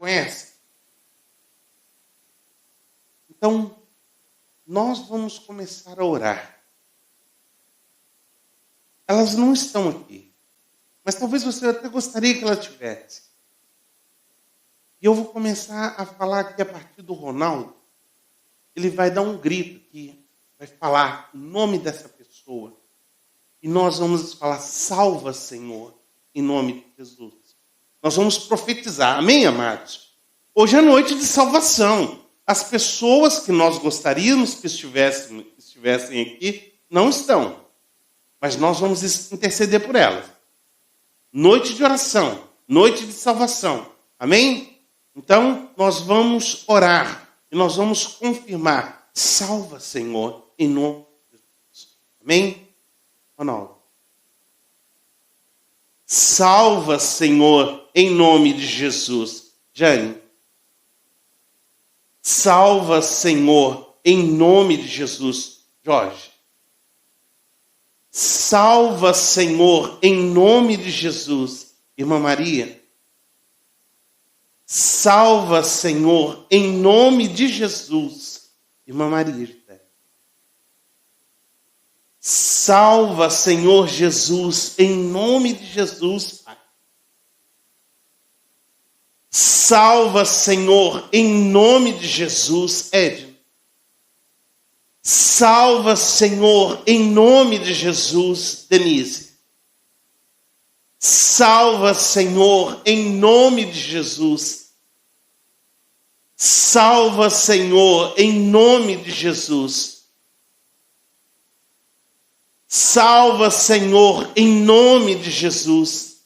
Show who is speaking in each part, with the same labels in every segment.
Speaker 1: Conhece? Então, nós vamos começar a orar. Elas não estão aqui, mas talvez você até gostaria que ela tivesse. E eu vou começar a falar aqui a partir do Ronaldo. Ele vai dar um grito aqui, vai falar o nome dessa pessoa. E nós vamos falar, salva, Senhor, em nome de Jesus. Nós vamos profetizar, amém, amados? Hoje é noite de salvação. As pessoas que nós gostaríamos que estivessem aqui, não estão. Mas nós vamos interceder por elas. Noite de oração, noite de salvação, amém? Então, nós vamos orar e nós vamos confirmar, salva, Senhor, em nome de Jesus. Amém? Ronaldo. Salva, Senhor, em nome de Jesus. Jane. Salva, Senhor, em nome de Jesus. Jorge. Salva, Senhor, em nome de Jesus. Irmã Maria. Salva, Senhor, em nome de Jesus. Irmã Maria. Salva, Senhor Jesus, em nome de Jesus, Pai. Salva, Senhor, em nome de Jesus, Edna. Salva, Senhor, em nome de Jesus, Denise. Salva, Senhor, em nome de Jesus. Salva, Senhor, em nome de Jesus. Salva, Senhor, em nome de Jesus.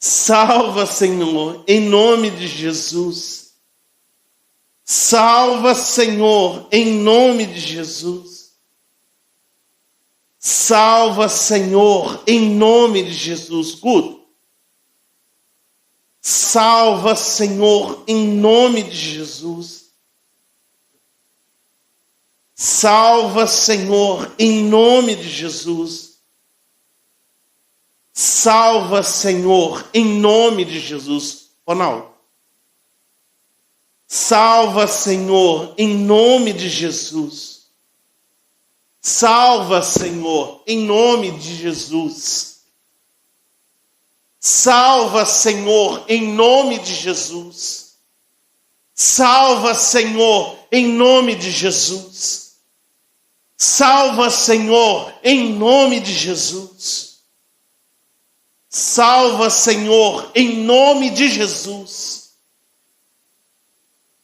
Speaker 1: Salva, Senhor, em nome de Jesus. Salva, Senhor, em nome de Jesus. Salva, Senhor, em nome de Jesus. Guto. Salva, Senhor, em nome de Jesus. Salva, Senhor, em nome de Jesus. Salva, Senhor, em nome de Jesus. Ronaldo. Salva, Senhor, em nome de Jesus. Salva, Senhor, em nome de Jesus. Salva, Senhor, em nome de Jesus. Salva, Senhor, em nome de Jesus. Salva, Senhor, em nome de Jesus. Salva, Senhor, em nome de Jesus.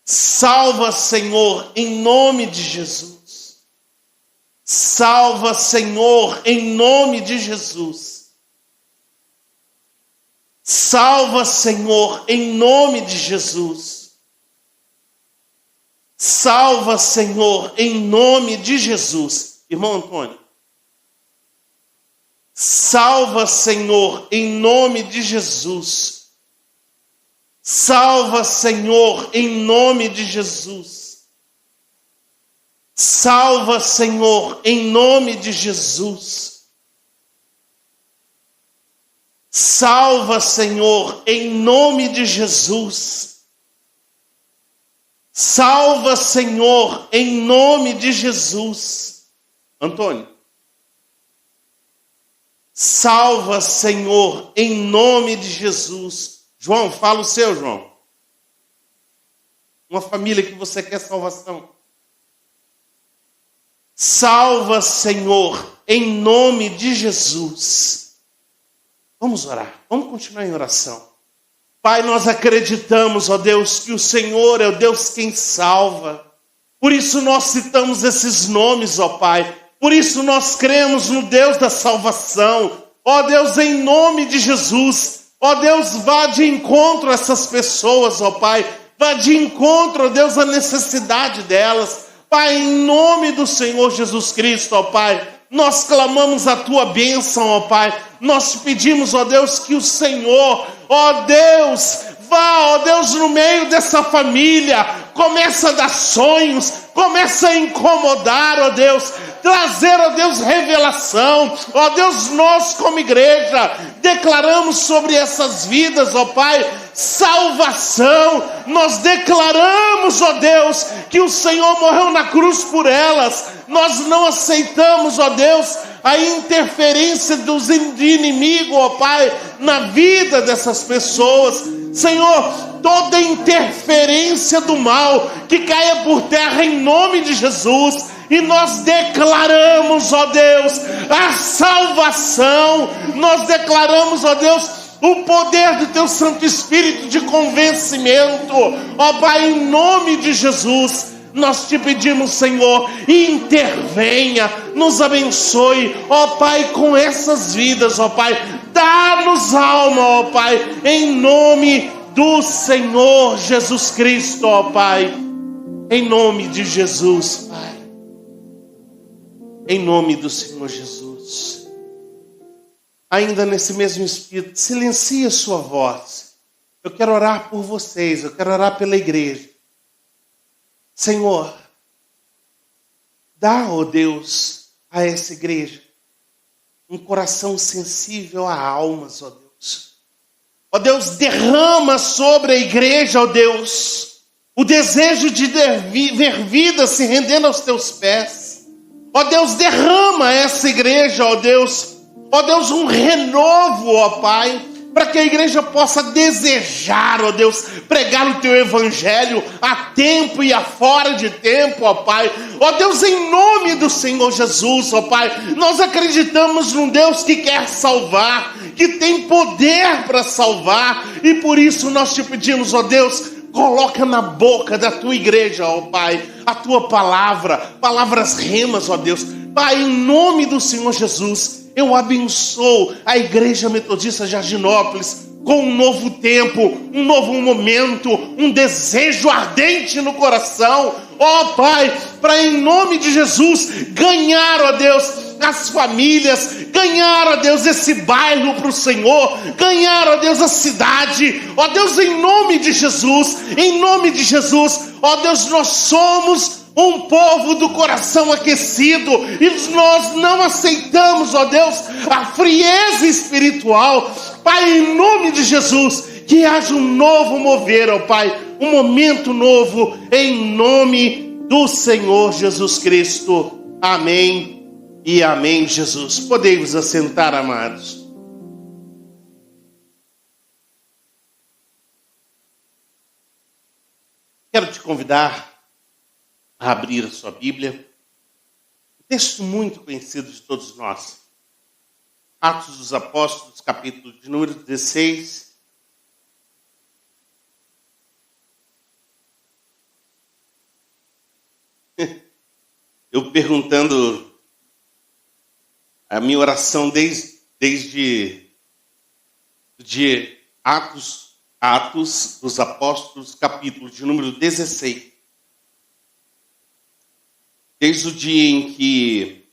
Speaker 1: Salva, Senhor, em nome de Jesus. Salva, Senhor, em nome de Jesus. Salva, Senhor, em nome de Jesus. Salva, Senhor, em nome de Jesus. Irmão Antônio. Salva, Senhor, em nome de Jesus. Salva, Senhor, em nome de Jesus. Salva, Senhor, em nome de Jesus. Salva, Senhor, em nome de Jesus. Salva, Senhor, em nome de Jesus. Antônio. Salva, Senhor, em nome de Jesus. João, fala o seu, João. Uma família que você quer salvação. Salva, Senhor, em nome de Jesus. Vamos orar, vamos continuar em oração. Pai, nós acreditamos, ó Deus, que o Senhor é o Deus quem salva. Por isso nós citamos esses nomes, ó Pai. Por isso nós cremos no Deus da salvação. Ó Deus, em nome de Jesus. Ó Deus, vá de encontro a essas pessoas, ó Pai. Vá de encontro, ó Deus, à necessidade delas. Pai, em nome do Senhor Jesus Cristo, ó Pai. Nós clamamos a Tua bênção, ó Pai. Nós pedimos, ó Deus, que o Senhor, ó Deus, vá, ó Deus, no meio dessa família. Começa a dar sonhos, começa a incomodar, ó Deus. Trazer, ó Deus, revelação. Ó Deus, nós como igreja declaramos sobre essas vidas, ó Pai, salvação. Nós declaramos, ó Deus, que o Senhor morreu na cruz por elas. Nós não aceitamos, ó Deus, a interferência dos inimigos, ó Pai, na vida dessas pessoas. Senhor, toda interferência do mal que caia por terra em nome de Jesus. E nós declaramos, ó Deus, a salvação. Nós declaramos, ó Deus, o poder do Teu Santo Espírito de convencimento. Ó Pai, em nome de Jesus, nós te pedimos, Senhor, intervenha, nos abençoe, ó Pai, com essas vidas, ó Pai. Dá-nos alma, ó Pai, em nome do Senhor Jesus Cristo, ó Pai. Em nome de Jesus, Pai. Em nome do Senhor Jesus. Ainda nesse mesmo espírito, silencie a sua voz. Eu quero orar por vocês, eu quero orar pela igreja. Senhor, dá, ó Deus, a essa igreja um coração sensível a almas, ó Deus. Ó Deus, derrama sobre a igreja, ó Deus, o desejo de ver vida se rendendo aos Teus pés. Ó Deus, derrama essa igreja, ó Deus, um renovo, ó Pai, para que a igreja possa desejar, ó Deus, pregar o Teu Evangelho a tempo e a fora de tempo, ó Pai. Ó Deus, em nome do Senhor Jesus, ó Pai, nós acreditamos num Deus que quer salvar, que tem poder para salvar, e por isso nós te pedimos, ó Deus, coloca na boca da Tua igreja, ó Pai, a Tua palavra, palavras remas, ó Deus. Pai, em nome do Senhor Jesus, eu abençoo a Igreja Metodista Jardinópolis com um novo tempo, um novo momento, um desejo ardente no coração, ó Pai, para em nome de Jesus ganhar, ó Deus, as famílias, ganhar, ó Deus, esse bairro para o Senhor, ganhar, ó Deus, a cidade, ó Deus, em nome de Jesus, ó Deus, nós somos um povo do coração aquecido, e nós não aceitamos, ó Deus, a frieza espiritual. Pai, em nome de Jesus, que haja um novo mover, ó Pai, um momento novo, em nome do Senhor Jesus Cristo. Amém e amém, Jesus. Podemos assentar, amados. Quero te convidar a abrir a sua Bíblia. Um texto muito conhecido de todos nós. Atos dos Apóstolos, capítulo de número 16. Eu perguntando a minha oração desde Atos dos Apóstolos, capítulo de número 16. Desde o dia em que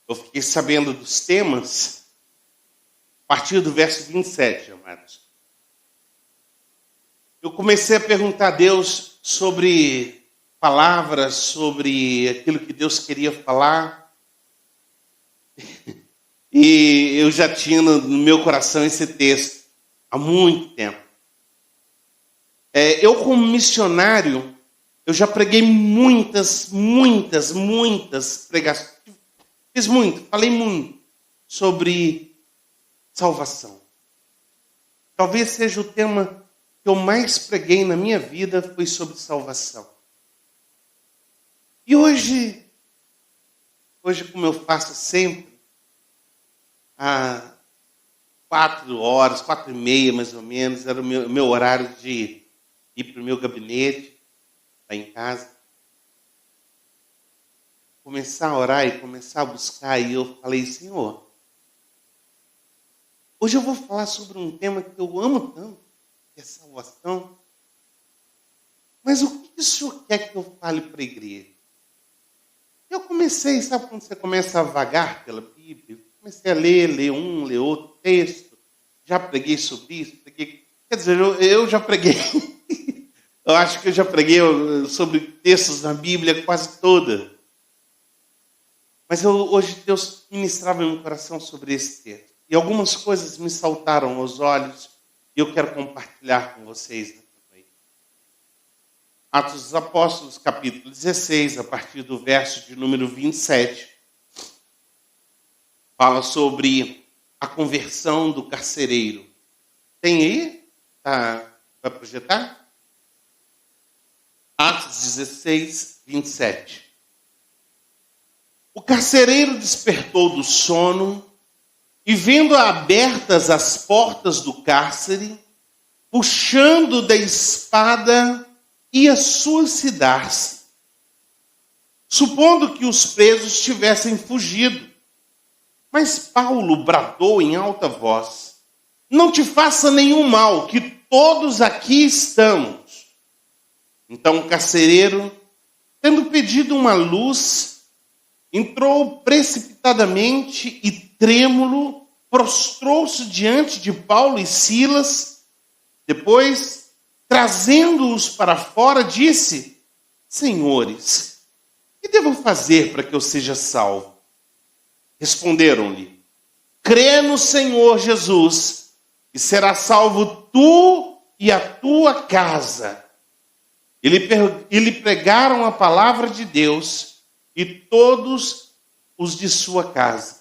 Speaker 1: eu fiquei sabendo dos temas, a partir do verso 27, amados, eu comecei a perguntar a Deus sobre palavras, sobre aquilo que Deus queria falar. E eu já tinha no meu coração esse texto há muito tempo. Eu, como missionário, eu já preguei muitas pregações. Fiz muito, falei muito sobre salvação. Talvez seja o tema que eu mais preguei na minha vida, foi sobre salvação. E hoje como eu faço sempre, há 4 horas, 4h30 mais ou menos, era o meu horário de ir para o meu gabinete, lá em casa, começar a orar e começar a buscar, e eu falei, Senhor, hoje eu vou falar sobre um tema que eu amo tanto, que é salvação, mas o que o Senhor quer que eu fale para a igreja? Eu comecei, sabe quando você começa a vagar pela Bíblia? Comecei a ler um, ler outro texto, já preguei sobre isso, quer dizer, eu já preguei, eu acho que eu já preguei sobre textos na Bíblia quase toda. Mas hoje Deus ministrava em meu coração sobre esse texto. E algumas coisas me saltaram aos olhos. E eu quero compartilhar com vocês nessa noite. Atos dos Apóstolos, capítulo 16, a partir do verso de número 27. Fala sobre a conversão do carcereiro. Tem aí? Vai projetar? Atos 16, 27. O carcereiro despertou do sono e, vendo abertas as portas do cárcere, puxando da espada, ia suicidar-se, supondo que os presos tivessem fugido. Mas Paulo bradou em alta voz: não te faça nenhum mal, que todos aqui estamos. Então o carcereiro, tendo pedido uma luz, entrou precipitadamente e, trêmulo, prostrou-se diante de Paulo e Silas. Depois, trazendo-os para fora, disse: Senhores, que devo fazer para que eu seja salvo? Responderam-lhe: crê no Senhor Jesus, e serás salvo tu e a tua casa. E lhe pregaram a palavra de Deus e todos os de sua casa.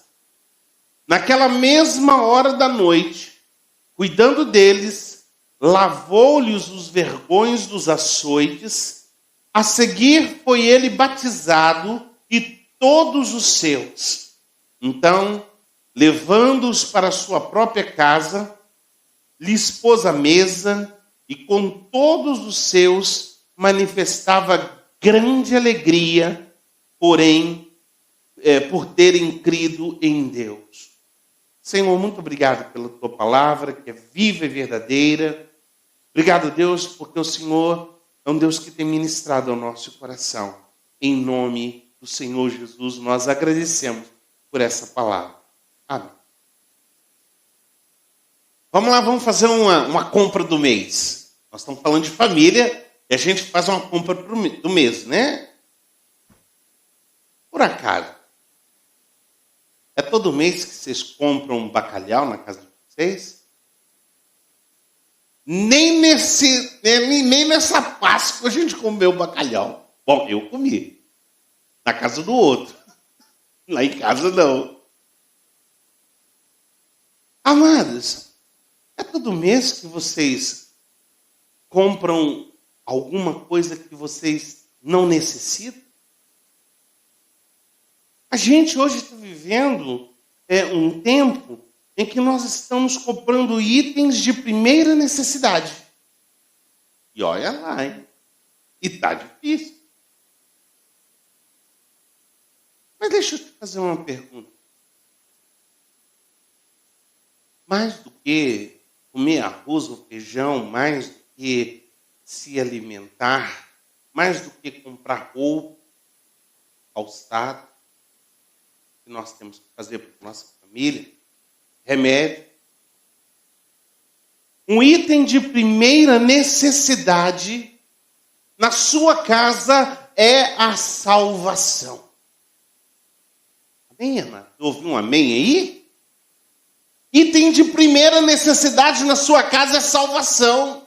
Speaker 1: Naquela mesma hora da noite, cuidando deles, lavou-lhes os vergões dos açoites. A seguir foi ele batizado e todos os seus. Então, levando-os para sua própria casa, lhes pôs a mesa e com todos os seus manifestava grande alegria, porém, por terem crido em Deus. Senhor, muito obrigado pela tua palavra, que é viva e verdadeira. Obrigado, Deus, porque o Senhor é um Deus que tem ministrado ao nosso coração. Em nome do Senhor Jesus, nós agradecemos por essa palavra. Amém. Vamos lá, vamos fazer uma compra do mês. Nós estamos falando de família e a gente faz uma compra do mês, né? Por acaso, é todo mês que vocês compram um bacalhau na casa de vocês? Nem nessa Páscoa a gente comeu bacalhau. Bom, eu comi. Na casa do outro. Lá em casa não. Amados, é todo mês que vocês compram alguma coisa que vocês não necessitam? A gente hoje está vivendo um tempo em que nós estamos comprando itens de primeira necessidade. E olha lá, hein? E está difícil. Mas deixa eu te fazer uma pergunta. Mais do que comer arroz ou feijão, mais do que se alimentar, mais do que comprar roupa, calçado, que nós temos que fazer para a nossa família, remédio. Um item de primeira necessidade na sua casa é a salvação. Amém, Ana? Ouviu um amém aí? Item de primeira necessidade na sua casa é salvação.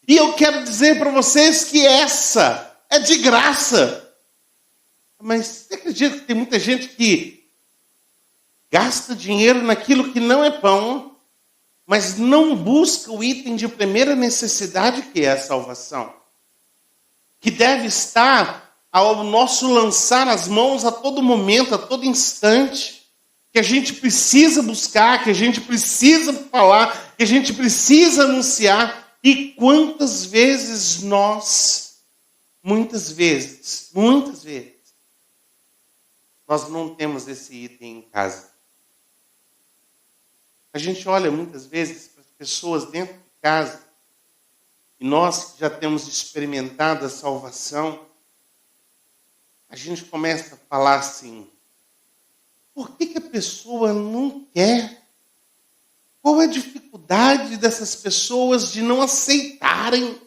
Speaker 1: E eu quero dizer para vocês que essa é de graça. Mas você acredita que tem muita gente que gasta dinheiro naquilo que não é pão, mas não busca o item de primeira necessidade, que é a salvação? Que deve estar ao nosso lançar as mãos a todo momento, a todo instante. Que a gente precisa buscar, que a gente precisa falar, que a gente precisa anunciar. E quantas vezes nós, muitas vezes, nós não temos esse item em casa. A gente olha muitas vezes para as pessoas dentro de casa, e nós que já temos experimentado a salvação, a gente começa a falar assim: por que a pessoa não quer? Qual é a dificuldade dessas pessoas de não aceitarem?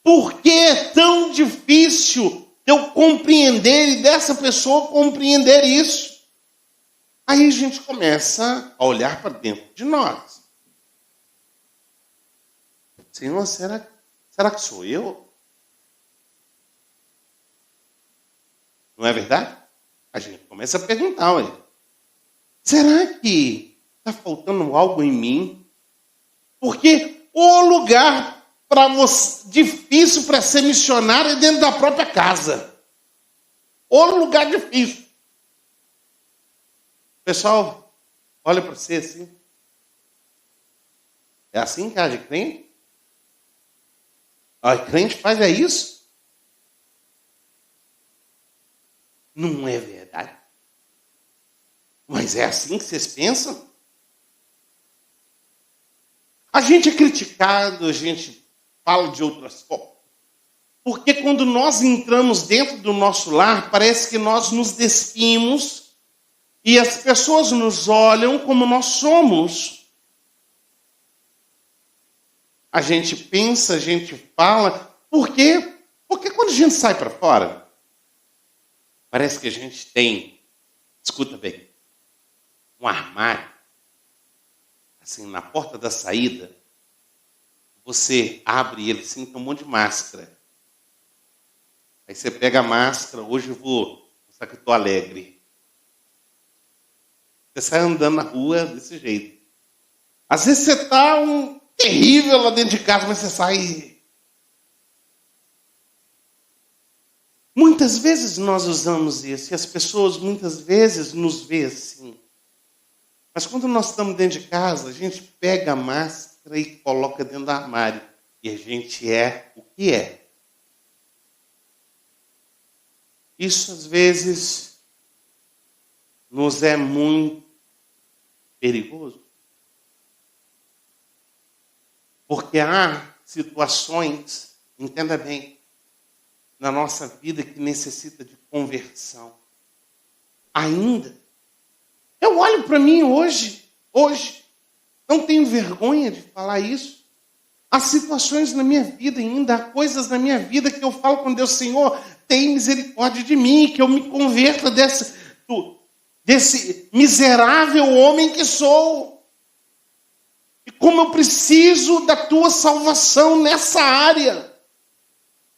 Speaker 1: Por que é tão difícil eu compreender e dessa pessoa compreender isso? Aí a gente começa a olhar para dentro de nós. Senhor, será que sou eu? Não é verdade? A gente começa a perguntar, olha, será que está faltando algo em mim? Porque o lugar para você difícil para ser missionário é dentro da própria casa. O lugar difícil. Pessoal, olha para você assim. É assim que age crente? A crente faz isso? Não é verdade. Mas é assim que vocês pensam? A gente é criticado, a gente fala de outras formas. Porque quando nós entramos dentro do nosso lar, parece que nós nos despimos e as pessoas nos olham como nós somos. A gente pensa, a gente fala. Por quê? Porque quando a gente sai para fora, parece que a gente tem, escuta bem, um armário, assim, na porta da saída, você abre ele assim, tem um monte de máscara. Aí você pega a máscara, hoje eu vou mostrar que eu estou alegre. Você sai andando na rua desse jeito. Às vezes você está terrível lá dentro de casa, mas você sai. Muitas vezes nós usamos isso, e as pessoas muitas vezes nos veem assim. Mas quando nós estamos dentro de casa, a gente pega a máscara e coloca dentro do armário. E a gente é o que é. Isso, às vezes, nos é muito perigoso. Porque há situações, entenda bem, na nossa vida que necessita de conversão. Ainda. Eu olho para mim hoje, não tenho vergonha de falar isso. Há situações na minha vida ainda, há coisas na minha vida que eu falo com Deus, Senhor, tem misericórdia de mim, que eu me converta desse miserável homem que sou. E como eu preciso da tua salvação nessa área.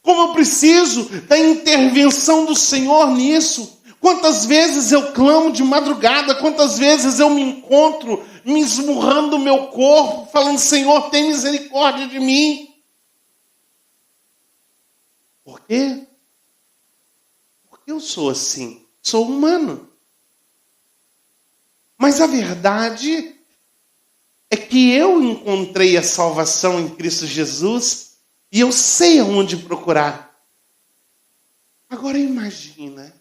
Speaker 1: Como eu preciso da intervenção do Senhor nisso. Quantas vezes eu clamo de madrugada, quantas vezes eu me encontro me esmurrando o meu corpo, falando, Senhor, tem misericórdia de mim. Por quê? Porque eu sou assim, sou humano. Mas a verdade é que eu encontrei a salvação em Cristo Jesus e eu sei aonde procurar. Agora imagina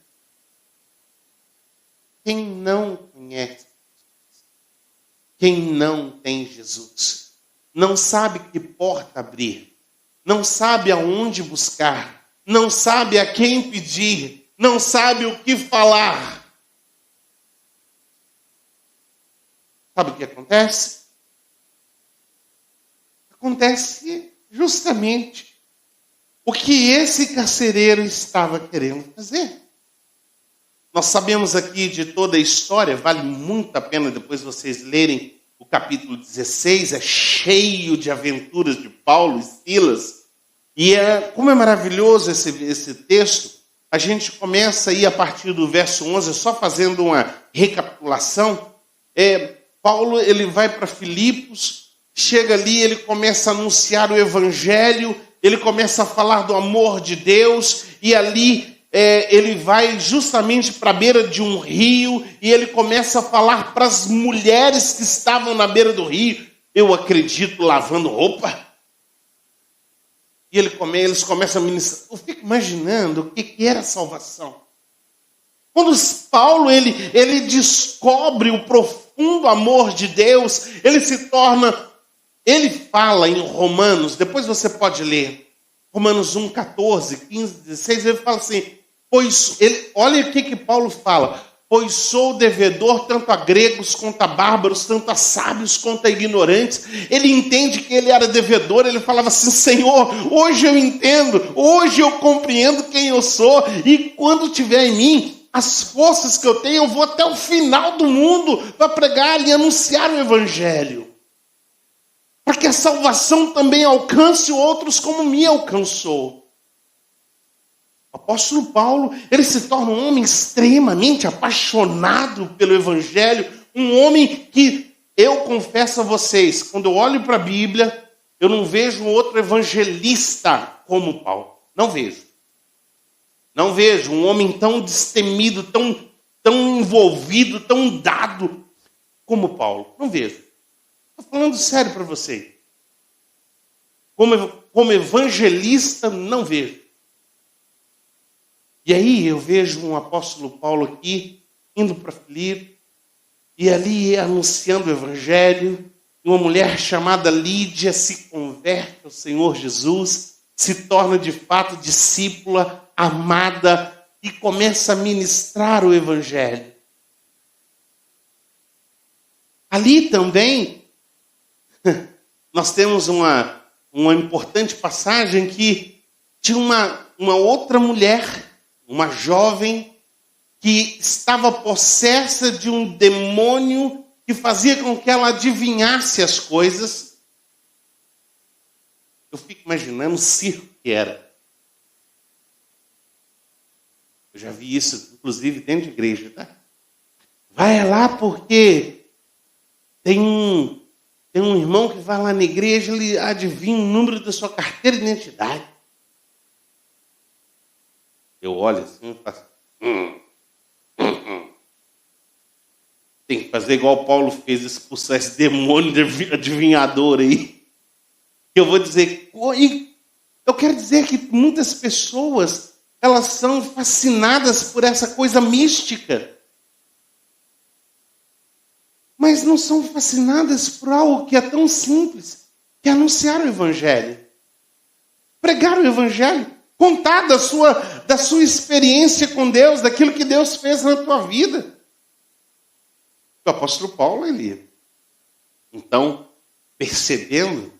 Speaker 1: quem não conhece, quem não tem Jesus, não sabe que porta abrir, não sabe aonde buscar, não sabe a quem pedir, não sabe o que falar. Sabe o que acontece? Acontece justamente o que esse carcereiro estava querendo fazer. Nós sabemos aqui de toda a história, vale muito a pena depois vocês lerem o capítulo 16, é cheio de aventuras de Paulo e Silas. E como é maravilhoso esse texto, a gente começa aí a partir do verso 11, só fazendo uma recapitulação. Paulo ele vai para Filipos, chega ali, ele começa a anunciar o evangelho, ele começa a falar do amor de Deus, e ali ele vai justamente para a beira de um rio, e ele começa a falar para as mulheres que estavam na beira do rio, eu acredito, lavando roupa. E eles começam a ministrar. Eu fico imaginando o que era a salvação. Quando Paulo ele descobre o profundo amor de Deus, ele fala em Romanos, depois você pode ler, Romanos 1, 14, 15, 16, ele fala assim, olha o que Paulo fala, pois sou devedor tanto a gregos quanto a bárbaros, tanto a sábios quanto a ignorantes. Ele entende que ele era devedor, ele falava assim, Senhor, hoje eu entendo, hoje eu compreendo quem eu sou, e quando tiver em mim as forças que eu tenho, eu vou até o final do mundo para pregar e anunciar o evangelho. para que a salvação também alcance outros como me alcançou. O apóstolo Paulo, ele se torna um homem extremamente apaixonado pelo Evangelho, um homem que, eu confesso a vocês, quando eu olho para a Bíblia, eu não vejo outro evangelista como Paulo. Não vejo. Não vejo um homem tão destemido, tão envolvido, tão dado como Paulo. Não vejo. Estou falando sério para você. Como evangelista, não vejo. E aí eu vejo um apóstolo Paulo aqui, indo para Filipe, e ali anunciando o evangelho, e uma mulher chamada Lídia se converte ao Senhor Jesus, se torna de fato discípula, amada, e começa a ministrar o evangelho. Ali também, nós temos uma importante passagem que tinha uma outra mulher, uma jovem, que estava possessa de um demônio que fazia com que ela adivinhasse as coisas. Eu fico imaginando o circo que era. Eu já vi isso, inclusive, dentro de igreja, tá? Vai lá porque tem um irmão que vai lá na igreja, ele adivinha o número da sua carteira de identidade. Eu olho assim e faço... Tem que fazer igual Paulo fez, expulsar esse demônio de adivinhador aí. Eu vou dizer... Eu quero dizer que muitas pessoas, elas são fascinadas por essa coisa mística. Mas não são fascinadas por algo que é tão simples, que é anunciar o Evangelho. Pregar o Evangelho. Contar da sua experiência com Deus, daquilo que Deus fez na tua vida. O apóstolo Paulo, ele, então, percebendo,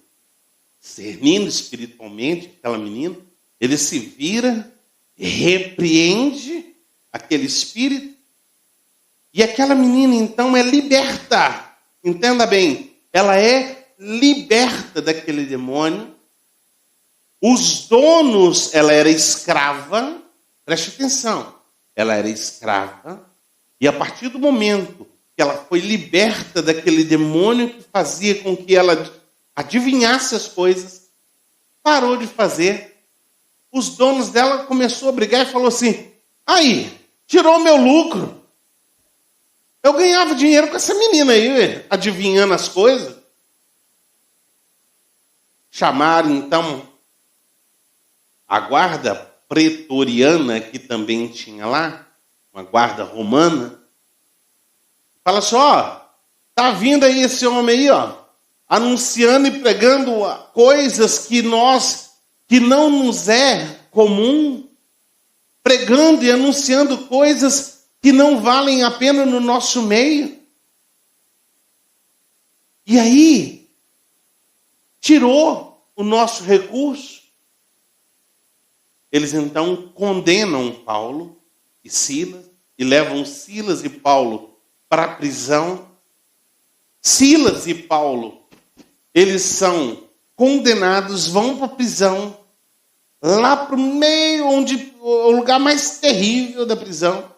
Speaker 1: discernindo espiritualmente aquela menina, ele se vira, repreende aquele espírito, e aquela menina, então, é liberta. Entenda bem, ela é liberta daquele demônio. Os donos, ela era escrava, preste atenção, ela era escrava, e a partir do momento que ela foi liberta daquele demônio que fazia com que ela adivinhasse as coisas, parou de fazer. Os donos dela começou a brigar e falou assim, aí, tirou meu lucro. Eu ganhava dinheiro com essa menina aí, adivinhando as coisas. Chamaram, então, a guarda pretoriana, que também tinha lá, uma guarda romana, fala assim, tá vindo aí esse homem aí, anunciando e pregando coisas que não nos é comum, pregando e anunciando coisas que não valem a pena no nosso meio. E aí, tirou o nosso recurso. Eles então condenam Paulo e Silas e levam Silas e Paulo para a prisão. Silas e Paulo, eles são condenados, vão para a prisão, lá para o meio, o lugar mais terrível da prisão.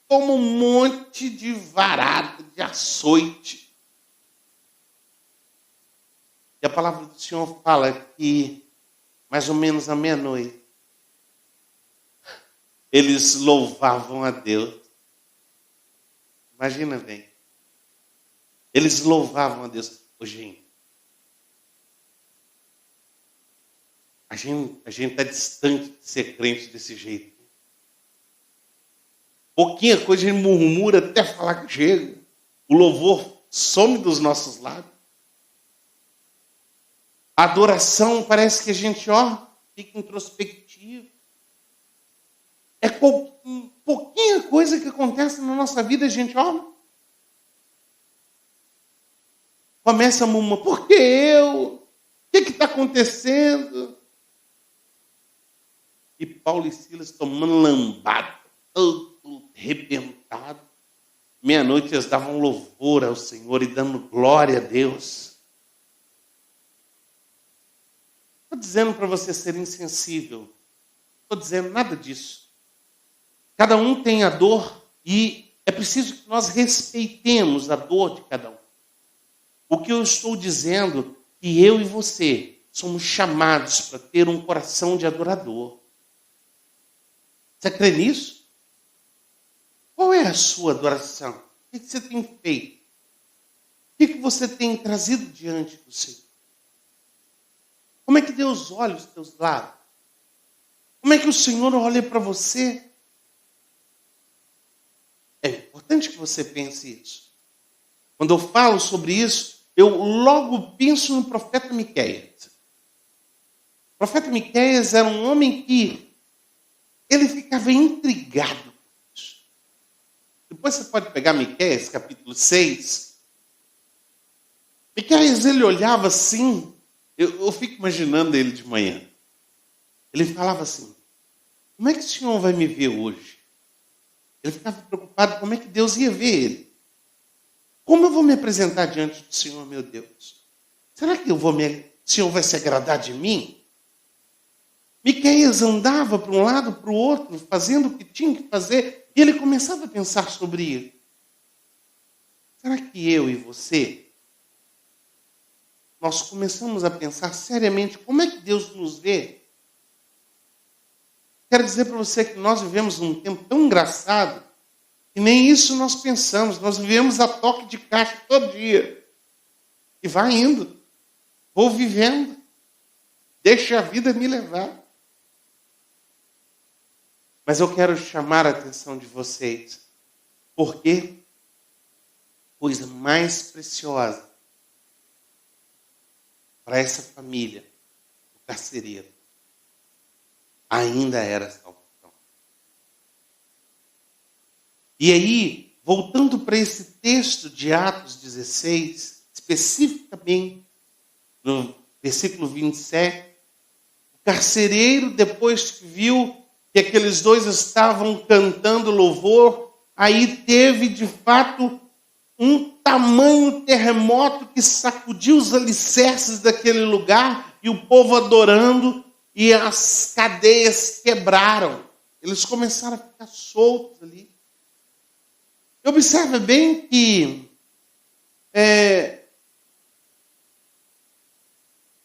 Speaker 1: Toma um monte de varada, de açoite. E a palavra do Senhor fala que, mais ou menos à meia-noite, eles louvavam a Deus. Imagina bem. Eles louvavam a Deus. Ô, gente, a gente está distante de ser crente desse jeito. Pouquinha coisa a gente murmura até falar que chega. O louvor some dos nossos lábios. A adoração parece que a gente, fica introspectivo. É pouquinha coisa que acontece na nossa vida, a gente, começa a murmurar, por que eu? O que está acontecendo? E Paulo e Silas tomando lambada, todo arrebentado. Meia-noite eles davam louvor ao Senhor e dando glória a Deus. estou dizendo para você ser insensível. Não estou dizendo nada disso. Cada um tem a dor e é preciso que nós respeitemos a dor de cada um. O que eu estou dizendo é que eu e você somos chamados para ter um coração de adorador. Você crê nisso? Qual é a sua adoração? O que você tem feito? O que você tem trazido diante do Senhor? Como é que Deus olha os teus lábios? Como é que o Senhor olha para você? É importante que você pense isso. Quando eu falo sobre isso, eu logo penso no profeta Miqueias. O profeta Miqueias era um homem que ele ficava intrigado com isso. Depois você pode pegar Miqueias, capítulo 6. Miqueias, ele olhava assim, eu fico imaginando ele de manhã. Ele falava assim, como é que o Senhor vai me ver hoje? Ele ficava preocupado como é que Deus ia ver ele. Como eu vou me apresentar diante do Senhor, meu Deus? Será que o Senhor vai se agradar de mim? Miqueias andava para um lado, para o outro, fazendo o que tinha que fazer, e ele começava a pensar sobre isso. Será que eu e você, nós começamos a pensar seriamente como é que Deus nos vê? Quero dizer para você que nós vivemos um tempo tão engraçado que nem isso nós pensamos. Nós vivemos a toque de caixa todo dia. E vai indo. Vou vivendo. Deixa a vida me levar. Mas eu quero chamar a atenção de vocês. Porque coisa mais preciosa para essa família, o carcereiro, ainda era salvação. E aí, voltando para esse texto de Atos 16, especificamente no versículo 27, o carcereiro, depois que viu que aqueles dois estavam cantando louvor, aí teve de fato um tamanho terremoto que sacudiu os alicerces daquele lugar e o povo adorando, e as cadeias quebraram. Eles começaram a ficar soltos ali. Observe bem que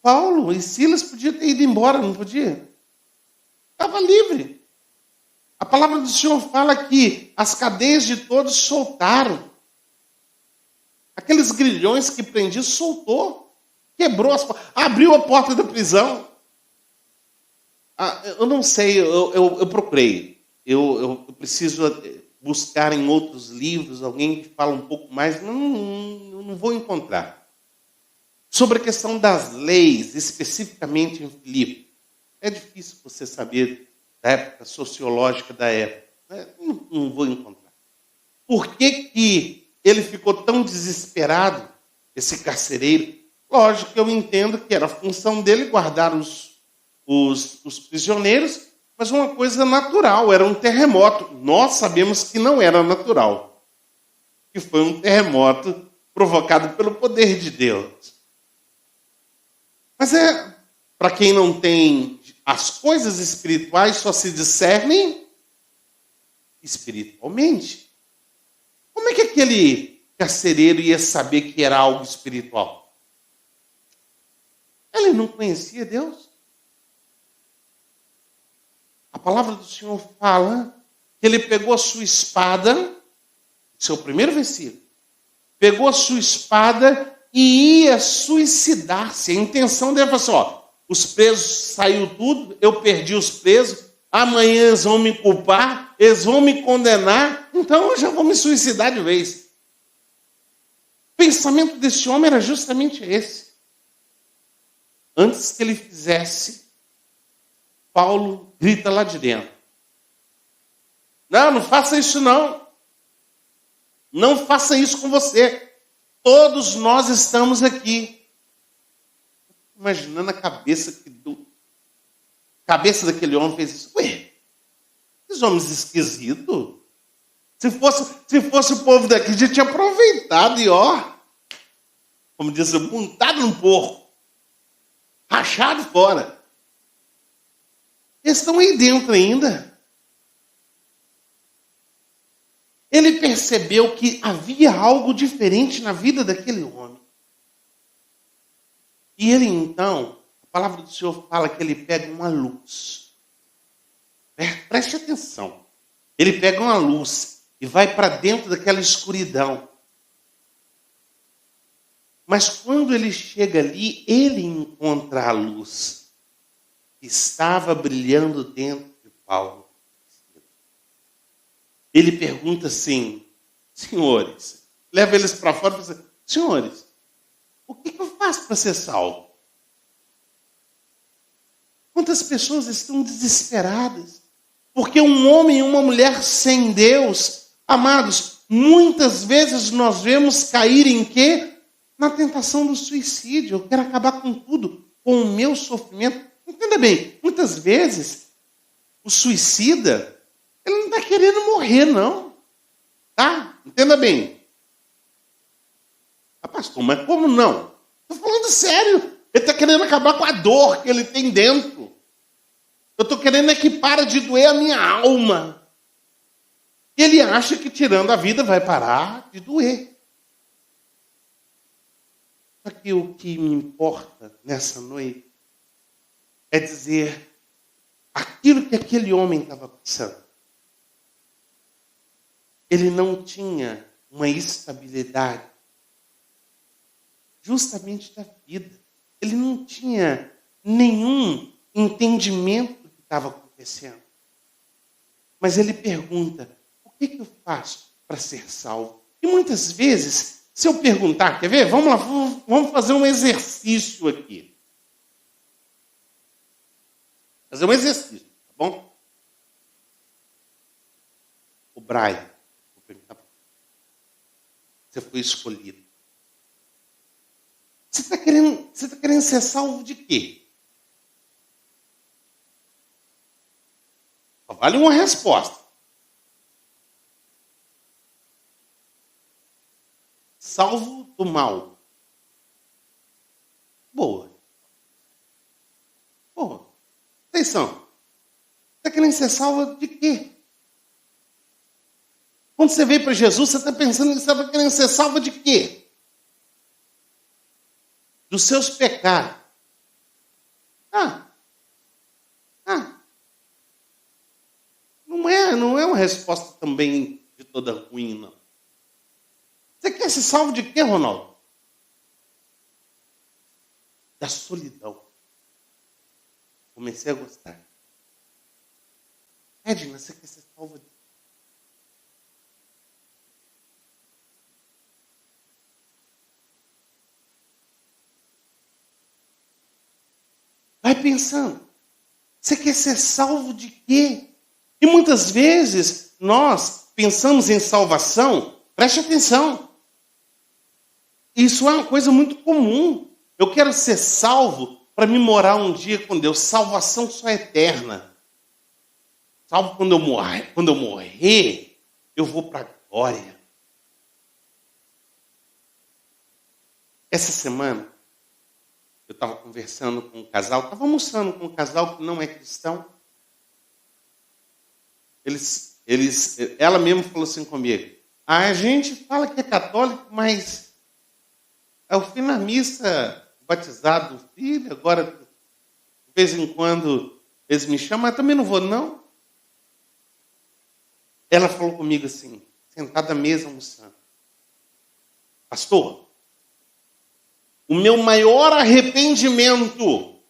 Speaker 1: Paulo e Silas podiam ter ido embora, não podia? Estava livre. A palavra do Senhor fala que as cadeias de todos soltaram. Aqueles grilhões que prendiam, soltou. Quebrou abriu a porta da prisão. Eu não sei, eu procurei. Eu preciso buscar em outros livros alguém que fala um pouco mais. Não vou encontrar. Sobre a questão das leis, especificamente em Filipe. É difícil você saber da época sociológica da época. Não vou encontrar. Por que ele ficou tão desesperado, esse carcereiro? Lógico que eu entendo que era a função dele guardar os prisioneiros, mas uma coisa natural, era um terremoto. Nós sabemos que não era natural, que foi um terremoto provocado pelo poder de Deus. Mas para quem não tem, as coisas espirituais só se discernem espiritualmente. Como é que aquele carcereiro ia saber que era algo espiritual? Ele não conhecia Deus. A palavra do Senhor fala que ele pegou a sua espada, seu primeiro versículo, pegou a sua espada e ia suicidar-se. A intenção dele foi assim, os presos saiu tudo, eu perdi os presos, amanhã eles vão me culpar, eles vão me condenar, então eu já vou me suicidar de vez. O pensamento desse homem era justamente esse. Antes que ele fizesse, Paulo grita lá de dentro. Não faça isso não. Não faça isso com você. Todos nós estamos aqui. Imaginando a cabeça daquele homem fez isso. Ué, esses homens esquisitos. Se fosse o povo daqui, já tinha aproveitado e como diz, montado no porco. rachado fora. Eles estão aí dentro ainda. Ele percebeu que havia algo diferente na vida daquele homem. E ele então, a palavra do Senhor fala que ele pega uma luz. Preste atenção. Ele pega uma luz e vai para dentro daquela escuridão. Mas quando ele chega ali, ele encontra a luz que estava brilhando dentro de Paulo. Ele pergunta assim, senhores, leva eles para fora e fala assim, senhores, o que eu faço para ser salvo? Quantas pessoas estão desesperadas? Porque um homem e uma mulher sem Deus, amados, muitas vezes nós vemos cair em quê? Na tentação do suicídio. Eu quero acabar com tudo, com o meu sofrimento. Entenda bem, muitas vezes o suicida, ele não está querendo morrer, não. Tá? Entenda bem. Ah, pastor, mas como não? Estou falando sério. Ele está querendo acabar com a dor que ele tem dentro. Eu estou querendo é que pare de doer a minha alma. E ele acha que tirando a vida vai parar de doer. Só que o que me importa nessa noite é dizer aquilo que aquele homem estava pensando. Ele não tinha uma estabilidade justamente da vida. Ele não tinha nenhum entendimento do que estava acontecendo. Mas ele pergunta, o que eu faço para ser salvo? E muitas vezes, se eu perguntar, quer ver? Vamos lá, vamos fazer um exercício aqui. Fazer um exercício, tá bom? O Brian, vou perguntar para você foi escolhido. Você está querendo ser salvo de quê? Só vale uma resposta. Salvo do mal. Boa. Boa. Atenção. Você está querendo ser salvo de quê? Quando você veio para Jesus, você está pensando que você estava querendo ser salvo de quê? Dos seus pecados. Não é uma resposta também de toda ruim, não. Você quer ser salvo de quê, Ronaldo? Da solidão. Comecei a gostar. Edna, você quer ser salvo de quê? Vai pensando. Você quer ser salvo de quê? E muitas vezes nós pensamos em salvação, preste atenção. Isso é uma coisa muito comum. Eu quero ser salvo para me morar um dia com Deus. Salvação só é eterna. Salvo quando eu morrer, eu vou para a glória. Essa semana, eu estava conversando com um casal, estava almoçando com um casal que não é cristão. Ela mesma falou assim comigo, a gente fala que é católico, mas eu fui na missa batizado do filho, agora de vez em quando eles me chamam, mas também não vou não. Ela falou comigo assim, sentada à mesa almoçando, pastor, o meu maior arrependimento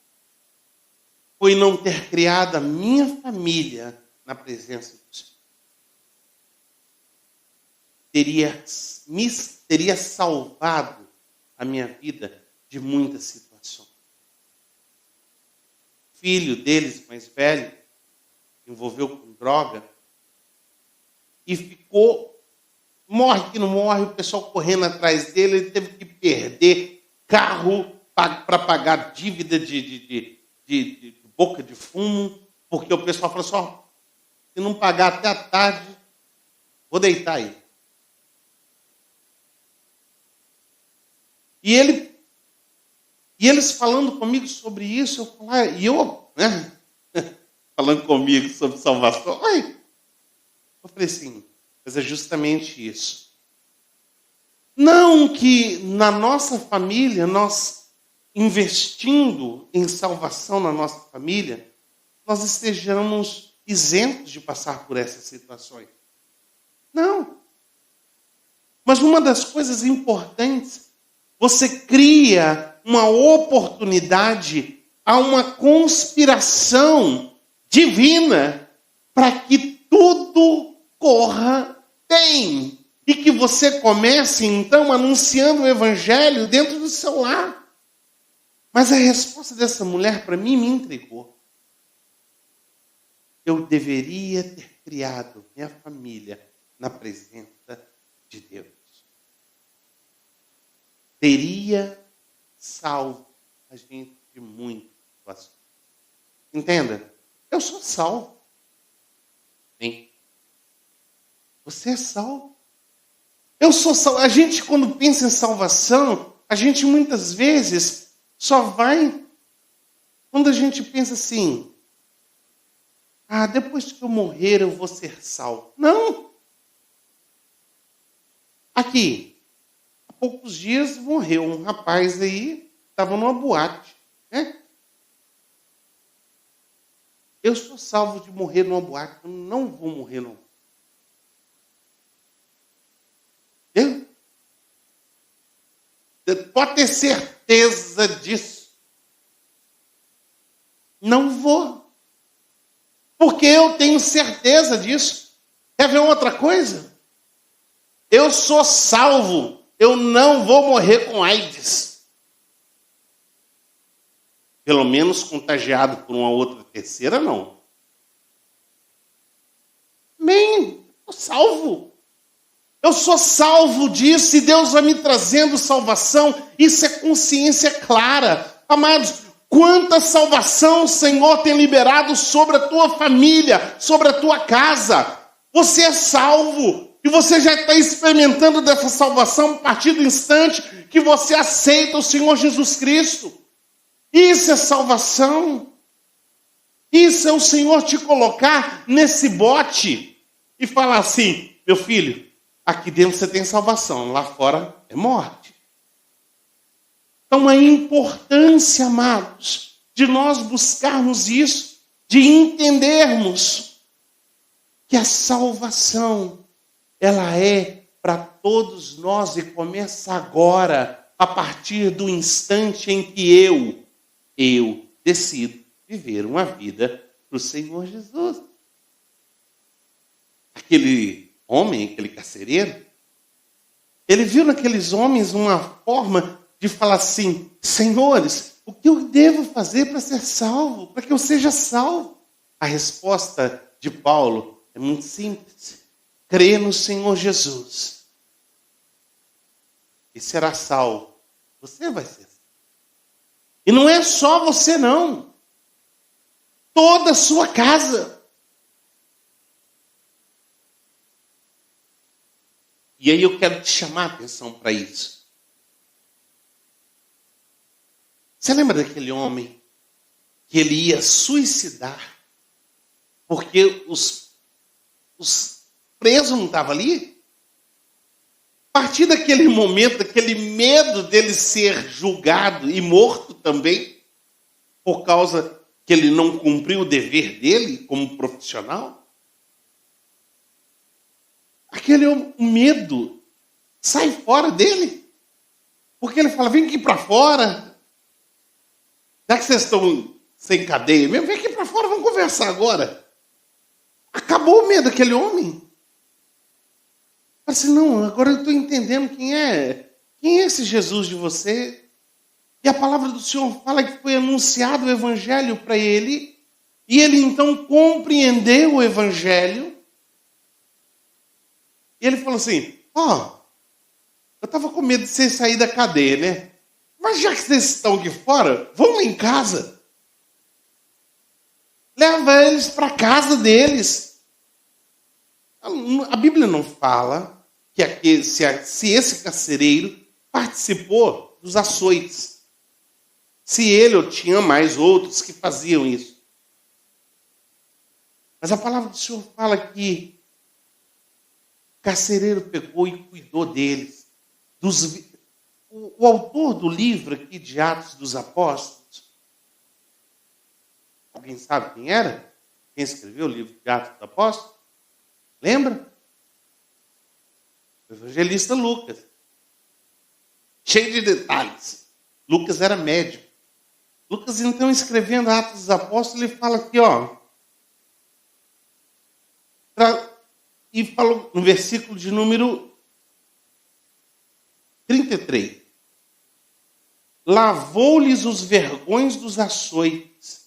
Speaker 1: foi não ter criado a minha família na presença do Senhor. Teria salvado a minha vida de muitas situações. O filho deles, mais velho, envolveu com droga e ficou, morre que não morre, o pessoal correndo atrás dele, ele teve que perder carro para pagar dívida de boca de fumo, porque o pessoal falou assim, se não pagar até a tarde, vou deitar aí. E ele E eles falando comigo sobre isso, eu falava, e eu, né, falando comigo sobre salvação, eu falei assim, mas é justamente isso. Não que na nossa família, nós investindo em salvação na nossa família, nós estejamos isentos de passar por essas situações. Não. Mas uma das coisas importantes, você cria uma oportunidade a uma conspiração divina para que tudo corra bem. E que você comece, então, anunciando o evangelho dentro do seu lar. Mas a resposta dessa mulher, para mim, me intrigou. Eu deveria ter criado minha família na presença de Deus. Teria salvo a gente de muitas situações. Entenda, eu sou salvo. Hein? Você é salvo. Eu sou salvo. A gente, quando pensa em salvação, a gente muitas vezes só vai quando a gente pensa assim, depois que eu morrer eu vou ser salvo. Não. Aqui, há poucos dias morreu um rapaz aí, estava numa boate, né? Eu sou salvo de morrer numa boate, eu não vou morrer numa boate. Você pode ter certeza disso. Não vou. Porque eu tenho certeza disso. Quer ver outra coisa? Eu sou salvo. Eu não vou morrer com AIDS. Pelo menos contagiado por uma outra terceira, não. Amém. Estou salvo. Eu sou salvo disso e Deus vai me trazendo salvação. Isso é consciência clara. Amados, quanta salvação o Senhor tem liberado sobre a tua família, sobre a tua casa. Você é salvo e você já está experimentando dessa salvação a partir do instante que você aceita o Senhor Jesus Cristo. Isso é salvação. Isso é o Senhor te colocar nesse bote e falar assim, meu filho, aqui dentro você tem salvação, lá fora é morte. Então a importância, amados, de nós buscarmos isso, de entendermos que a salvação, ela é para todos nós e começa agora, a partir do instante em que eu decido viver uma vida para o Senhor Jesus. Aquele homem, aquele carcereiro, ele viu naqueles homens uma forma de falar assim, senhores, o que eu devo fazer para ser salvo? Para que eu seja salvo? A resposta de Paulo é muito simples. Crê no Senhor Jesus e será salvo. Você vai ser salvo. E não é só você não. Toda a sua casa. E aí eu quero te chamar a atenção para isso. Você lembra daquele homem que ele ia suicidar porque os presos não estavam ali? A partir daquele momento, daquele medo dele ser julgado e morto também, por causa que ele não cumpriu o dever dele como profissional, aquele medo sai fora dele. Porque ele fala, vem aqui para fora. Já que vocês estão sem cadeia mesmo, vem aqui para fora, vamos conversar agora. Acabou o medo daquele homem. Assim, não, agora eu estou entendendo quem é esse Jesus de você. E a palavra do Senhor fala que foi anunciado o evangelho para ele. E ele então compreendeu o evangelho. E ele falou assim, eu estava com medo de vocês sair da cadeia, né? Mas já que vocês estão aqui fora, vão lá em casa. Leva eles para a casa deles. A Bíblia não fala se esse carcereiro participou dos açoites. se ele ou tinha mais outros que faziam isso. Mas a palavra do Senhor fala que o carcereiro pegou e cuidou deles. O autor do livro aqui de Atos dos Apóstolos, alguém sabe quem era? Quem escreveu o livro de Atos dos Apóstolos? Lembra? O evangelista Lucas. Cheio de detalhes. Lucas era médico. Lucas, então, escrevendo Atos dos Apóstolos, ele fala aqui, e falou no versículo de número 33. Lavou-lhes os vergões dos açoites.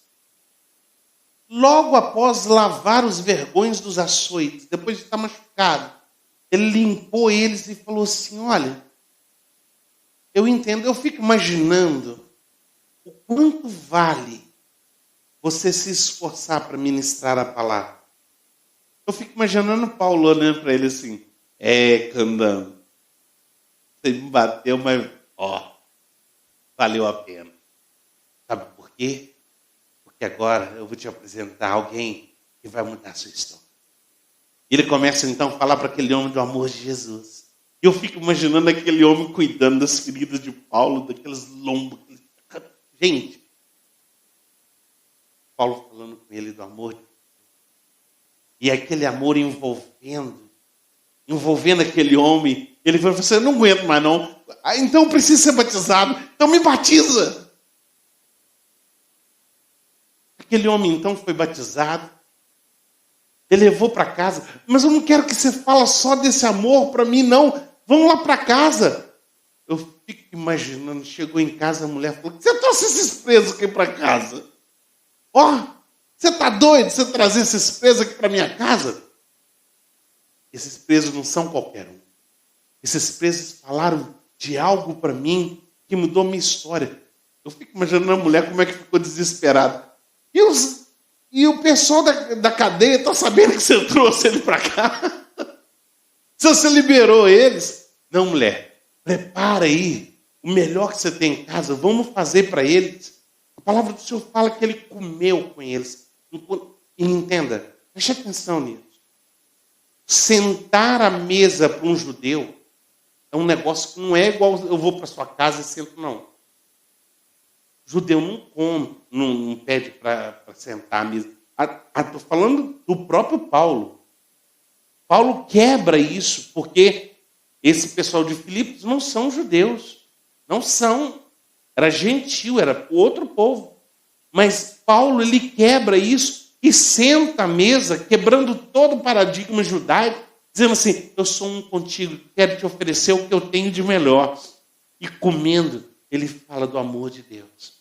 Speaker 1: Logo após lavar os vergões dos açoites, depois de estar machucado, ele limpou eles e falou assim, olha, eu entendo, eu fico imaginando o quanto vale você se esforçar para ministrar a palavra. Eu fico imaginando Paulo olhando para ele assim, Candão, você me bateu, mas valeu a pena. Sabe por quê? Porque agora eu vou te apresentar alguém que vai mudar a sua história. Ele começa então a falar para aquele homem do amor de Jesus. E eu fico imaginando aquele homem cuidando das feridas de Paulo, daqueles lombos. Gente, Paulo falando com ele do amor de Jesus. E aquele amor envolvendo aquele homem. Ele falou assim, eu não aguento mais não. Então eu preciso ser batizado. Então me batiza. Aquele homem então foi batizado. Ele levou para casa. Mas eu não quero que você fale só desse amor para mim, não. Vamos lá para casa. Eu fico imaginando, chegou em casa, a mulher falou, você trouxe esses presos aqui para casa? Você está doido você trazer esses presos aqui para minha casa? Esses presos não são qualquer um. Esses presos falaram de algo para mim que mudou minha história. Eu fico imaginando a mulher como é que ficou desesperada. E o pessoal da cadeia está sabendo que você trouxe ele para cá? Se você liberou eles. Não, mulher, prepara aí o melhor que você tem em casa. Vamos fazer para eles. A palavra do Senhor fala que ele comeu com eles. E entenda, preste atenção nisso. Sentar à mesa para um judeu é um negócio que não é igual eu vou para sua casa e sento, não. O judeu não come, não pede para sentar à mesa. Estou falando do próprio Paulo. Paulo quebra isso, porque esse pessoal de Filipos não são judeus. Não são. Era gentil, era outro povo. Mas Paulo, ele quebra isso e senta à mesa, quebrando todo o paradigma judaico, dizendo assim, eu sou um contigo, quero te oferecer o que eu tenho de melhor. E comendo, ele fala do amor de Deus.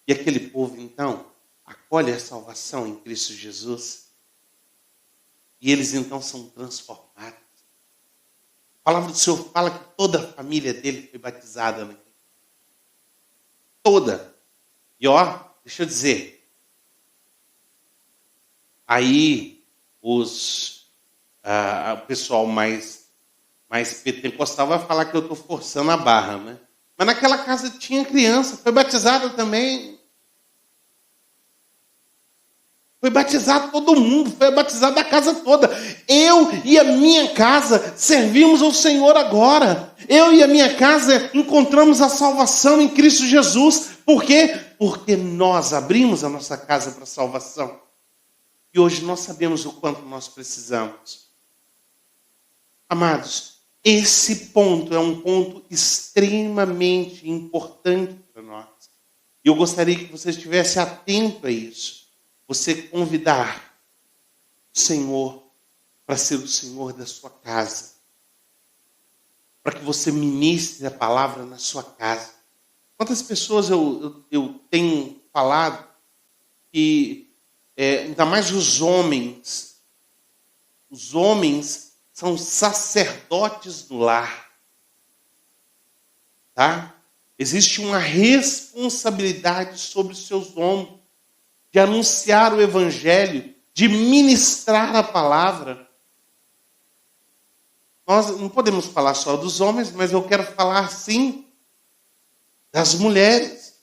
Speaker 1: E aquele povo, então, acolhe a salvação em Cristo Jesus. E eles, então, são transformados. A palavra do Senhor fala que toda a família dele foi batizada. Né? Toda. E deixa eu dizer. Aí, o pessoal mais pentecostal vai falar que eu estou forçando a barra, né? Mas naquela casa tinha criança, foi batizada também. Foi batizado todo mundo, foi batizado a casa toda. Eu e a minha casa servimos ao Senhor agora. Eu e a minha casa encontramos a salvação em Cristo Jesus. Por quê? Porque nós abrimos a nossa casa para a salvação. E hoje nós sabemos o quanto nós precisamos. Amados, esse ponto é um ponto extremamente importante para nós. E eu gostaria que você estivesse atento a isso. Você convidar o Senhor para ser o Senhor da sua casa. Para que você ministre a palavra na sua casa. Quantas pessoas eu tenho falado que, ainda mais os homens são sacerdotes do lar. Tá? Existe uma responsabilidade sobre os seus ombros de anunciar o evangelho, de ministrar a palavra. Nós não podemos falar só dos homens, mas eu quero falar sim das mulheres.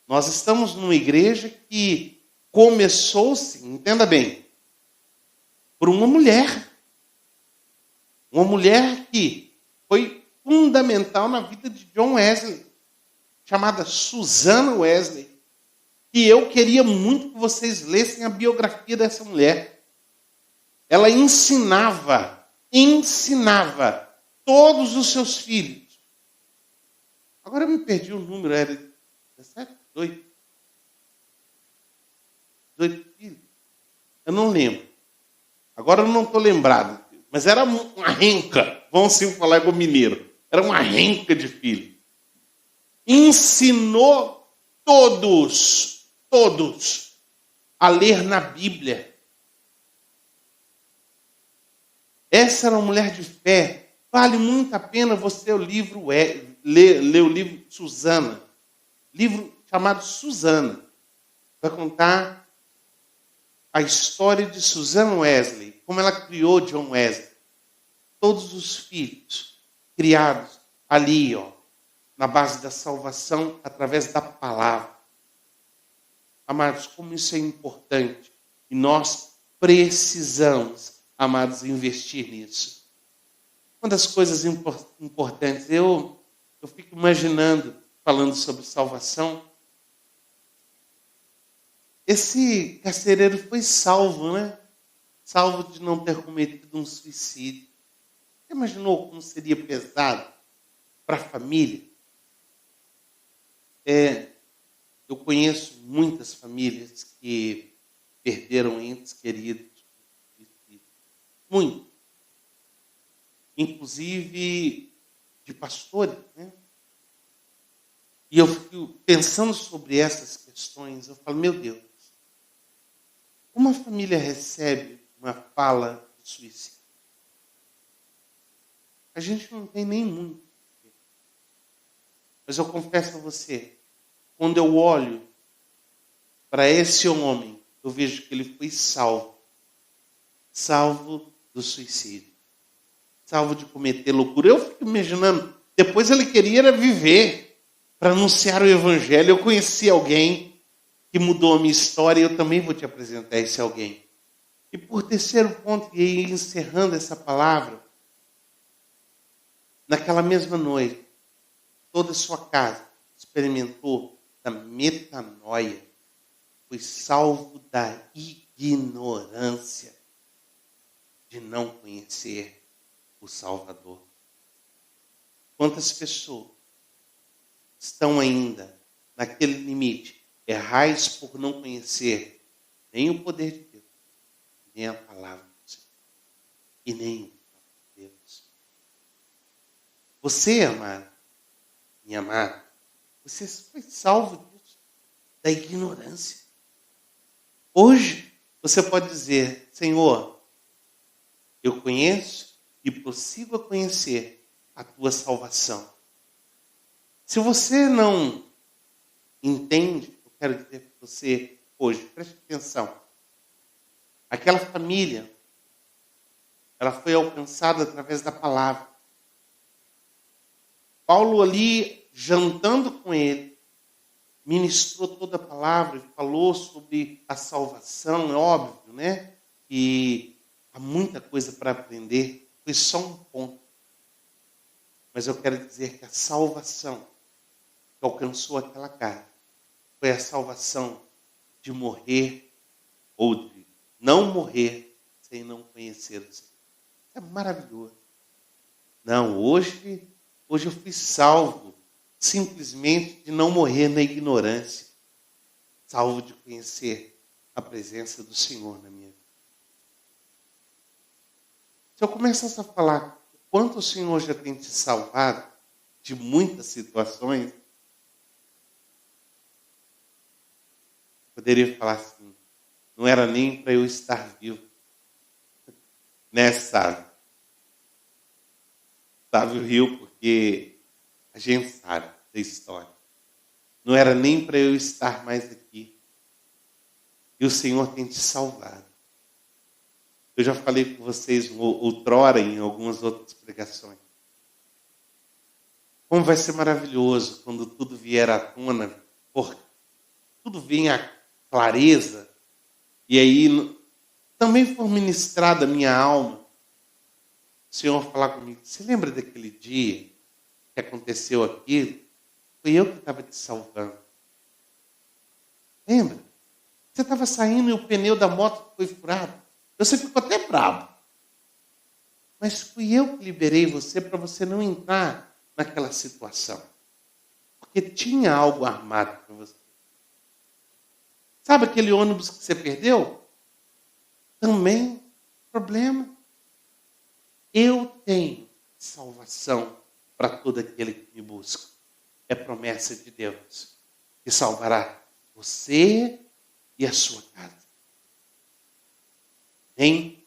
Speaker 1: Nós estamos numa igreja que começou-se, entenda bem, por uma mulher. Uma mulher que foi fundamental na vida de John Wesley, chamada Susana Wesley. E eu queria muito que vocês lessem a biografia dessa mulher. Ela ensinava todos os seus filhos. Agora eu me perdi o número, era 17, 18? 18 filhos? Eu não lembro. Agora eu não estou lembrado. Mas era uma renca, vamos assim falar igual mineiro. Era uma renca de filhos. Ensinou todos a ler na Bíblia. Essa era uma mulher de fé. Vale muito a pena você ler o livro Susana. Livro chamado Susana. Vai contar a história de Susana Wesley. Como ela criou John Wesley. Todos os filhos criados ali, na base da salvação, através da palavra. Amados, como isso é importante. E nós precisamos, amados, investir nisso. Uma das coisas importantes, eu fico imaginando, falando sobre salvação, esse carcereiro foi salvo, né? Salvo de não ter cometido um suicídio. Você imaginou como seria pesado para a família? Eu conheço muitas famílias que perderam entes queridos. Muito. Inclusive de pastores, né? E eu fico pensando sobre essas questões, eu falo, meu Deus, uma família recebe uma fala de suicídio? A gente não tem nem muito. Mas eu confesso a você, quando eu olho para esse homem, eu vejo que ele foi salvo. Salvo do suicídio. Salvo de cometer loucura. Eu fico imaginando, depois ele queria viver para anunciar o evangelho. Eu conheci alguém que mudou a minha história e eu também vou te apresentar esse alguém. E por terceiro ponto, e encerrando essa palavra, naquela mesma noite, toda a sua casa experimentou da metanoia, foi salvo da ignorância de não conhecer o Salvador. Quantas pessoas estão ainda naquele limite, errais por não conhecer nem o poder de Deus, nem a palavra do Senhor, e nem o próprio Deus. Você, amado, minha amada, você foi salvo disso, da ignorância. Hoje, você pode dizer, Senhor, eu conheço e prossigo a conhecer a tua salvação. Se você não entende, eu quero dizer para você hoje, preste atenção. Aquela família, ela foi alcançada através da palavra. Paulo ali, jantando com ele, ministrou toda a palavra e falou sobre a salvação, é óbvio, né? E há muita coisa para aprender, foi só um ponto. Mas eu quero dizer que a salvação que alcançou aquela casa foi a salvação de morrer ou de não morrer sem não conhecer o Senhor. É maravilhoso. Não, hoje eu fui salvo simplesmente de não morrer na ignorância, salvo de conhecer a presença do Senhor na minha vida. Se eu começasse a falar o quanto o Senhor já tem te salvado de muitas situações, poderia falar assim, não era nem para eu estar vivo. Né, Sávio? Sávio riu porque a gente sabe da história. Não era nem para eu estar mais aqui. E o Senhor tem te salvado. Eu já falei com vocês outrora em algumas outras pregações. Como vai ser maravilhoso quando tudo vier à tona, porque tudo vem à clareza, e aí também for ministrada a minha alma, o Senhor falar comigo, você lembra daquele dia que aconteceu aquilo? Foi eu que estava te salvando. Lembra? Você estava saindo e o pneu da moto foi furado. Você ficou até bravo. Mas fui eu que liberei você para você não entrar naquela situação. Porque tinha algo armado para você. Sabe aquele ônibus que você perdeu? Também problema. Eu tenho salvação para todo aquele que me busca. É promessa de Deus que salvará você e a sua casa. Amém?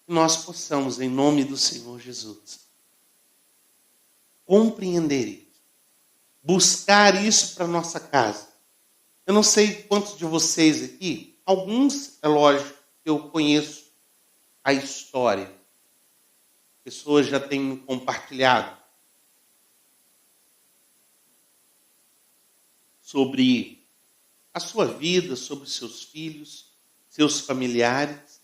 Speaker 1: Que nós possamos, em nome do Senhor Jesus, compreender isso, buscar isso para nossa casa. Eu não sei quantos de vocês aqui, alguns, é lógico, eu conheço a história. Pessoas já têm me compartilhado sobre a sua vida, sobre seus filhos, seus familiares.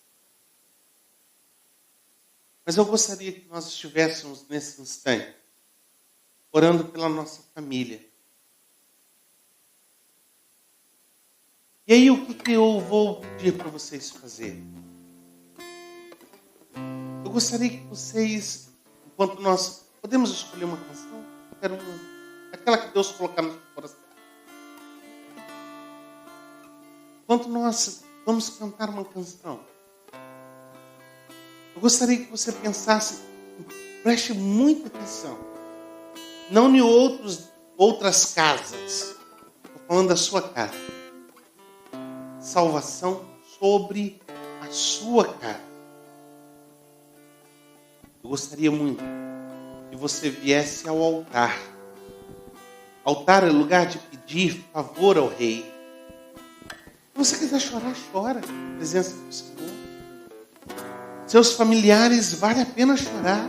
Speaker 1: Mas eu gostaria que nós estivéssemos nesse instante orando pela nossa família. E aí o que eu vou pedir para vocês fazerem? Eu gostaria que vocês, enquanto nós podemos escolher uma canção, eu quero aquela que Deus colocar no seu coração. Enquanto nós vamos cantar uma canção, eu gostaria que você pensasse, preste muita atenção, não em outras casas, estou falando da sua casa. Salvação sobre a sua casa. Eu gostaria muito que você viesse ao altar. Altar é lugar de pedir favor ao rei. Se você quiser chorar, chora. Na presença do Senhor. Seus familiares, vale a pena chorar.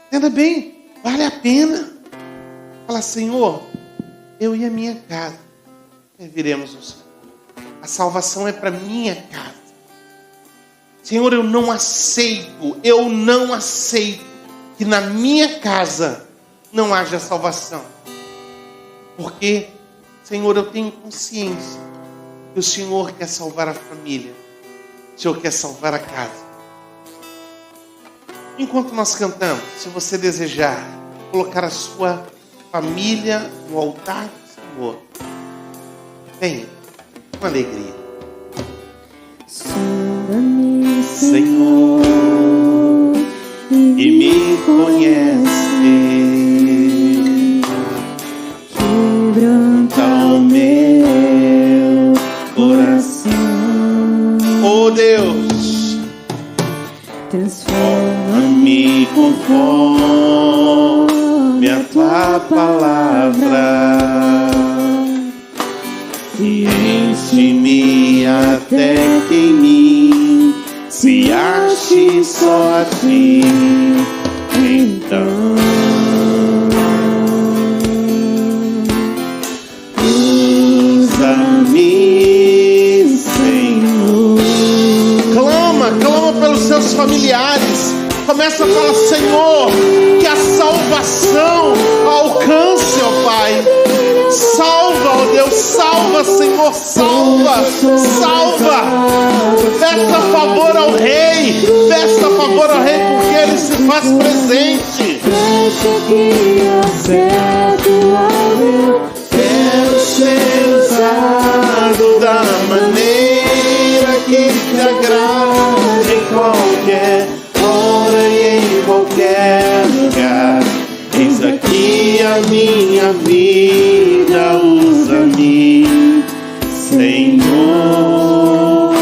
Speaker 1: Entenda bem, vale a pena. Fala, Senhor, eu e a minha casa serviremos o Senhor. A salvação é para minha casa. Senhor, eu não aceito que na minha casa não haja salvação. Porque, Senhor, eu tenho consciência que o Senhor quer salvar a família. O Senhor quer salvar a casa. Enquanto nós cantamos, se você desejar colocar a sua família no altar do Senhor, venha com alegria.
Speaker 2: Sonda-me,
Speaker 1: Senhor, e me conhece.
Speaker 2: quebranta o meu coração.
Speaker 1: Oh Deus,
Speaker 2: Transforma-me
Speaker 1: conforme a tua palavra. E enche-me até que em mim se ache só a ti. Então usa-me, Senhor. Clama pelos seus familiares. Começa a falar, Senhor, que a salvação alcance, ó Pai. Salva, ó Deus, salva, Senhor, salva. Peça favor ao Rei, porque Ele se faz presente. Quero ser usado da maneira que te agrada, em qualquer hora e em qualquer lugar. Eis aqui a minha vida, usa-me, Senhor,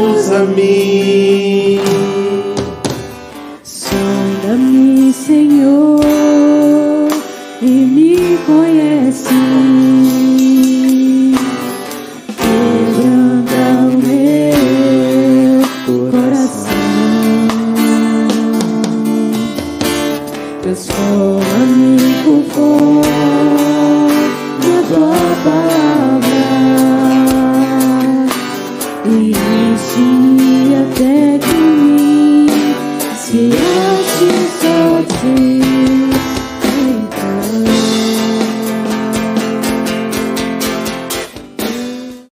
Speaker 1: usa-me.
Speaker 2: Sonda-me, Senhor, e me conhece. Quebranta o meu coração. transforma-me conforme a tua palavra e enche-me até que em mim se ache só ti.